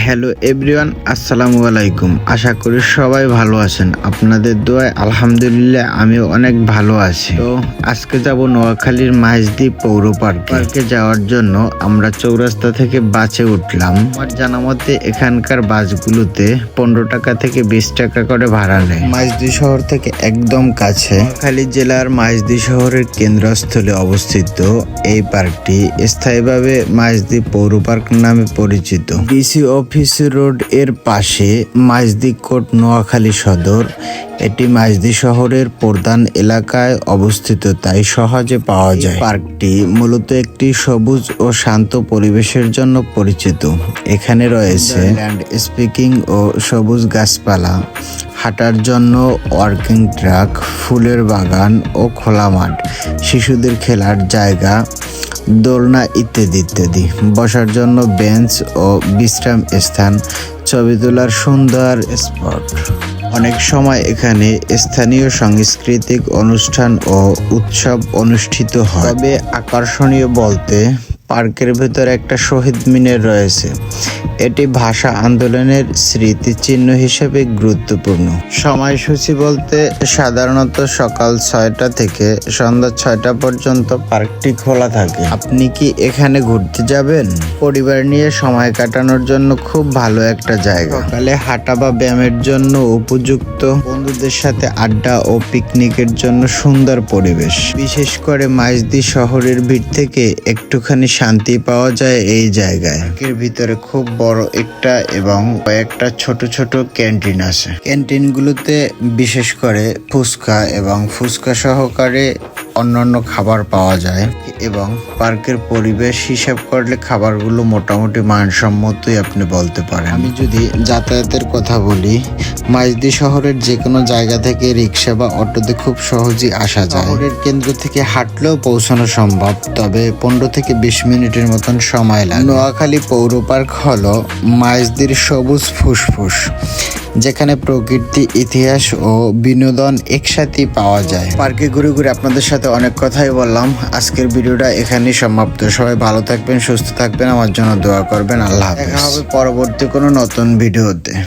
Hello everyone, আসসালামু আলাইকুম। আশা করি সবাই ভালো আছেন। আপনাদের দোয়ায় আলহামদুলিল্লাহ আমিও অনেক ভালো আছি। তো আজকে যাব নোয়াখালীর মাইজদী পৌর পার্কে যাওয়ার জন্য আমরা চৌরাস্তা থেকে বাসে উঠলাম। আমার জানা মতে এখানকার বাসগুলোতে 15 টাকা থেকে 20 টাকা করে ভাড়া নেয়। মাইজদী শহর থেকে একদম কাছে নোয়াখালী জেলার মাইজদী শহরের কেন্দ্রস্থলে অবস্থিত এই পার্কটি স্থায়ীভাবে মাইজদী পৌর পার্ক নামে পরিচিত। ডিসি অফিস রোড এর পাশে মাইজদী কোর্ট, নোয়াখালী সদর। এটি মাইজদী শহরের প্রধান এলাকায় অবস্থিত, তাই সহজে পাওয়া যায়। পার্কটি মূলত একটি সবুজ ও শান্ত পরিবেশের জন্য পরিচিত। এখানে রয়েছে ল্যান্ডস্কেপিং ও সবুজ গাছপালা, হাঁটার জন্য ওয়াকিং ট্র্যাক, ফুলের বাগান ও খোলা মাঠ, শিশুদের খেলার জায়গা, দোলনা ইত্যাদি ইত্যাদি, বসার জন্য বেঞ্চ ও বিশ্রাম স্থান, ছবি তোলার সুন্দর স্পট। অনেক সময় এখানে স্থানীয় সাংস্কৃতিক অনুষ্ঠান ও উৎসব অনুষ্ঠিত হয়। তবে আকর্ষণীয় বলতে পার্কের ভেতরে একটা শহীদ মিনার রয়েছে। এটি ভাষা আন্দোলনের স্মৃতিচিহ্ন হিসেবে গুরুত্বপূর্ণ। সময়সূচি বলতে সাধারণত সকাল 6টা থেকে সন্ধ্যা 6টা পর্যন্ত পার্কটি খোলা থাকে। আপনি কি এখানে ঘুরতে যাবেন? পরিবার নিয়ে সময় কাটানোর জন্য খুব ভালো একটা জায়গা। সকালে হাঁটা বা ব্যায়ামের জন্য উপযুক্ত, বন্ধুদের সাথে আড্ডা ও পিকনিকের জন্য সুন্দর পরিবেশ। বিশেষ করে মাইজদী শহরের ভিড় থেকে একটুখানি শান্তি পাওয়া যায় এই জায়গায়। এর ভিতরে খুব বড় একটা এবং কয়েকটা ছোট ছোট ক্যান্টিন আছে। ক্যান্টিনগুলোতে বিশেষ করে ফুচকা এবং ফুচকা সহকারে অন্যান্য খাবার পাওয়া যায় এবং পার্কের পরিবেশ হিসাব করলে খাবারগুলো মোটামুটি মানসম্মতই আপনি বলতে পারেন। আমি যদি যাতায়াতের কথা বলি, মাইজদী শহরের যে কোনো জায়গা থেকে রিক্সা বা অটোতে খুব সহজেই আসা যায়। শহরের কেন্দ্র থেকে হাঁটলেও পৌঁছানো সম্ভব, তবে 15 থেকে 20 মিনিটের মতন সময় লাগে। নোয়াখালী পৌর পার্ক হলো মাইজদীর সবুজ ফুসফুস, যেখানে প্রকৃতি, ইতিহাস ও বিনোদন একসাথেই পাওয়া যায়। পার্কে ঘুরে ঘুরে আপনাদের সাথে অনেক কথাই বললাম। আজকের ভিডিওটা এখানেই সমাপ্ত। সবাই ভালো থাকবেন, সুস্থ থাকবেন, আমার জন্য দোয়া করবেন। আল্লাহ হাফেজ। দেখা হবে পরবর্তী কোনো নতুন ভিডিওতে।